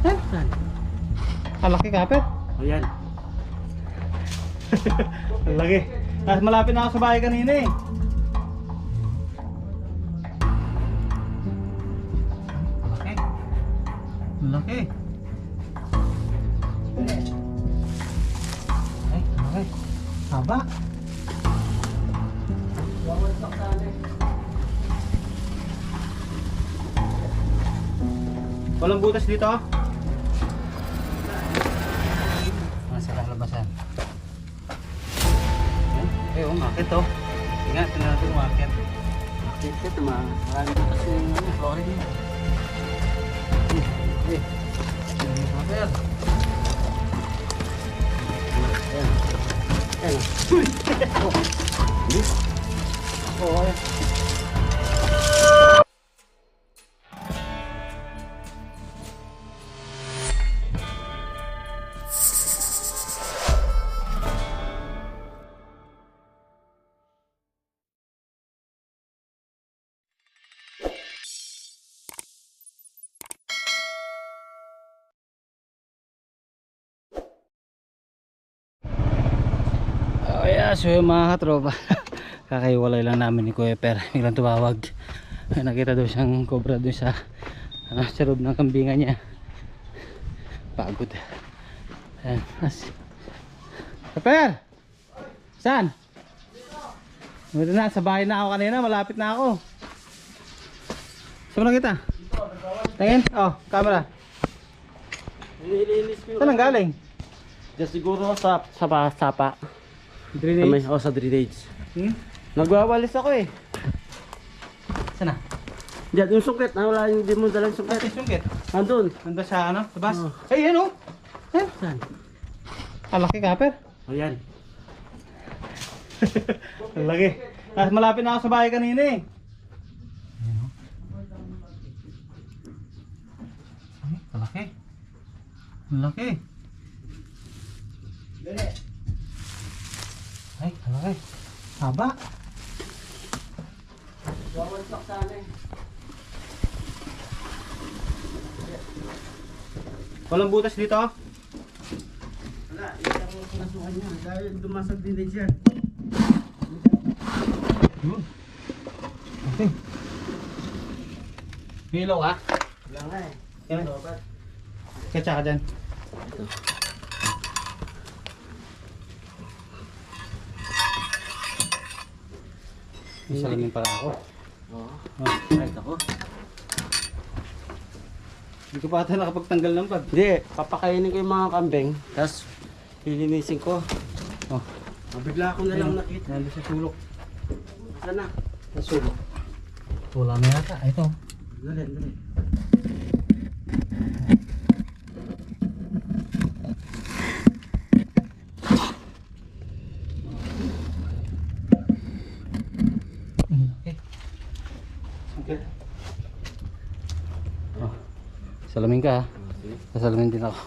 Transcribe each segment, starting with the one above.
Eh? Ang laki kapit. Ayan. Ang laki. Malapit na ako sa bahay kanina eh. Laki. Laki. Ay, laki. Haba. Walang butas dito. Nasa lalabasan. Eh, umakit oh. Ingat, tingnan natin umakit. Bakit ka naman? Maraming butas yung flooring niya. Eh, kapir. Ayan. Ayan. Oh, ayan. Oh yeah, so yung mga katropa kakaiwalay lang namin ni Kuya Per. Biglang tumawag. Nakita daw siyang cobra doon sa sa loob ng kambingan niya. Pagod. Ayan. Kuya Per! Saan? Dito na, sa bahay na ako kanina. Malapit na ako. Saan mo na kita? Tingin? Oh, camera. Nilinis ko Saan ang galing? Diyan siguro sa sapa. Drainage? Sa drainage. Nagwawalis ako eh. Saan na? Diyan yung sungkit. Wala yung di mo dalang sungkit. Yung sungkit? Andun. Nandun sa ano? Labas? Oh. Ay, yan oh! Ayan. Saan? Ang laki kapir. Ayan. Ang laki. Malapit na ako sa bahay kanina eh. Ay, ang laki. Ang laki. Ay, ang laki. Haba. Wawansak sana eh. Walang butas dito. Wala, yung pinasukan niya. Dahil dumasag drainage yan. Yun. Okay. Pilaw ka? Wala nga eh. Yan. Dapat. Katsa ka dyan. Ito. May salamin pala ako. Oo. Oh. Right ako. Hindi ko pa ata nakapagtanggal ng bag. Hindi, papakainin ko yung mga kambing. Tapos, lilinisin ko. Oh. Bigla ako na lang nakita. Nandun sa sulok. Saan na? Sa sulok. Wala na yata. Ito. Dali. Okay. Okay. Oh. Salamin ka ha. Sasalamin din ako.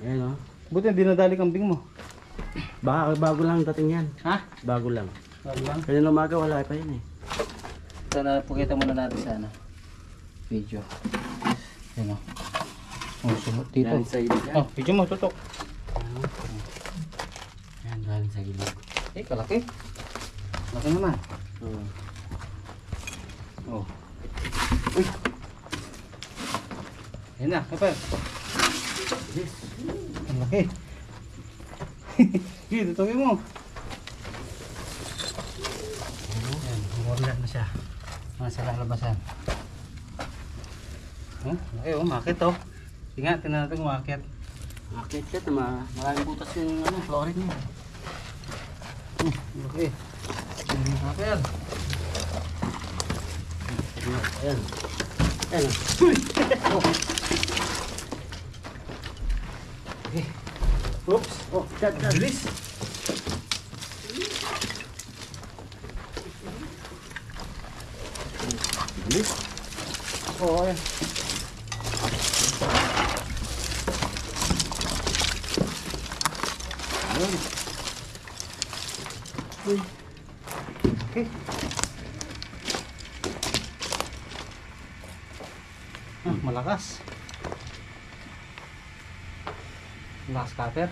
Ayan o. Buti hindi nadali kambing mo. Bago lang dating yan. Ha? Bago lang. Bago lang. Kanina umaga wala pa yun eh. Sana pukita muna natin sa ano. Video. Yan o. Oh, sumot dito. Galing sa ilog yan. Oh, video mo, tutok. Ayan, galing sa ilog. Eh, kalaki. Laki naman. Oo. Oh. Uy. Yan na, kapal. Yes. Ang laki. Sige, tutugin mo. Yan, umorlat na siya. Nasa lalabasan. Oh, laki oh, makit oh. Sige nga, tingnan natin umakit. Akit ka, maraming butas yung flooring niya. Laki. Ang kapal. Ayan. Ayan. Oh. Okay. Oops. Oh, dad. Bilis. Bilis. Oh, ayan. Ayan. Uy. Okay. Malakas. Malakas cutter.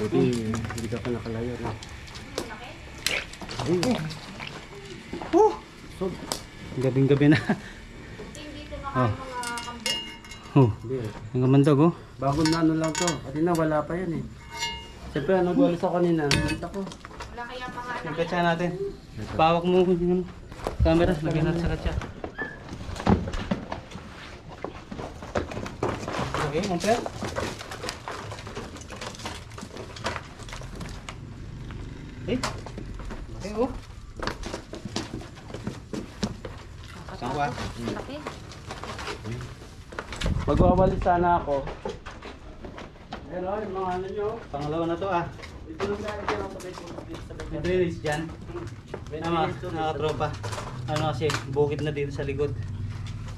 Buti, hindi ka pa nakalayo na. Gabing-gabi na. Dito na kayo mga kambing. Hindi. Ang gamandog oh. Bagong na ano lang to. Kanina wala pa yan eh. Siyempre, nagwalis ako kanina. Nanta ko. Wala kaya mga anak. Yung katsa natin. Pawak mo yung camera. Lagyan natin sa katsa. Okay, komplet. Okay, oh. Saan ka? Laki. Magwawalis sana ako. Pero yung mga ano nyo. Pangalawa na to ah. Ito lang dahil dyan ako sabay May drainage dyan. Tama, nakatropa. Ano kasi, bukid na dito sa likod.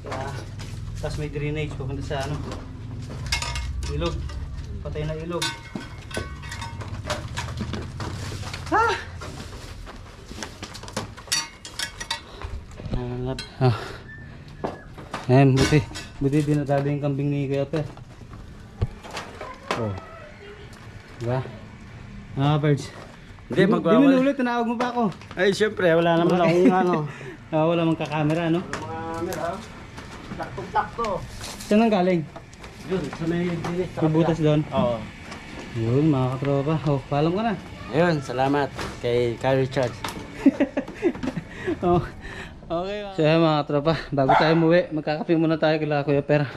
Kaya, tapos may drainage papunta sa ano. Ilog. Patay na ilog. Ah! Ah. Ayan, buti dinadali yung kambing ni Kuya Per. Oh. Diba? Ah, birds. Hindi, Di mo magwawalis. ulit, tinawag mo pa ako. Ay, siyempre, wala naman akong ano. Wala mong kakamera, no? Mga camera. Takto-takto. Saan nang galing? Yun, sa may dilis. May butas doon? Oo. Yun, mga katropa. Oh, paalam ka na. Ayun, salamat kay Richard. Oh. Okay, so yan mga katropa, bago tayo umuwi, magkakape muna tayo kila Kuya Per.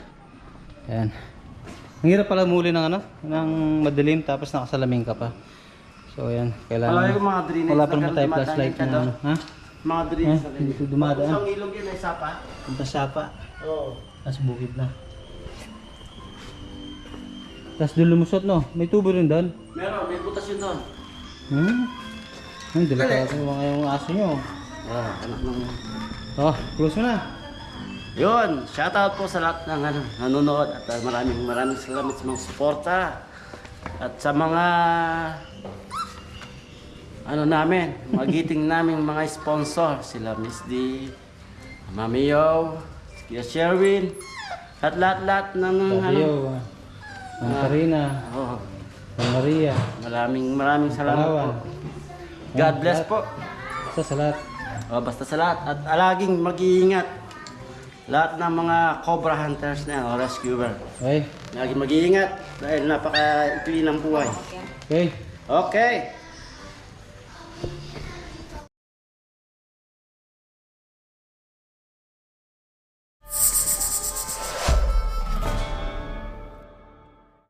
Ayan. Ang hirap pala muli ng ano, ng madilim tapos nakasalamin ka pa. So ayan, Wala kailangan yung mga drainage wala na pa naman tayo dumadaan flashlight ka na daw. ano. Ha? Mga drainage na Hindi ko dumadaan. Ang ilog yun ay sapa. Punta sapa, Oo. tapos bukid na. Tapos doon lumusot no, may tubo rin doon. Meron, may butas yun doon. Delikado yung aso nyo. Anak ng... Oh, close mo na. Yun, shoutout po sa lahat ng ano, nanonood at maraming salamat sa mga suporta at sa mga ano namin, magiting naming mga sponsor, sila Miss D, Mami Yo, Kuya Sherwin, at lahat-lahat ng ano, Tayo, Ang Karina, oh, Ang Maria, maraming salamat Palawan. po. God bless po. Basta sa lahat. Oh, basta sa lahat at laging mag-iingat. Lahat ng mga Cobra Hunters na yan, o rescuer. Okay. Laging mag-iingat dahil napaka-ikli ng buhay. Okay. Okay.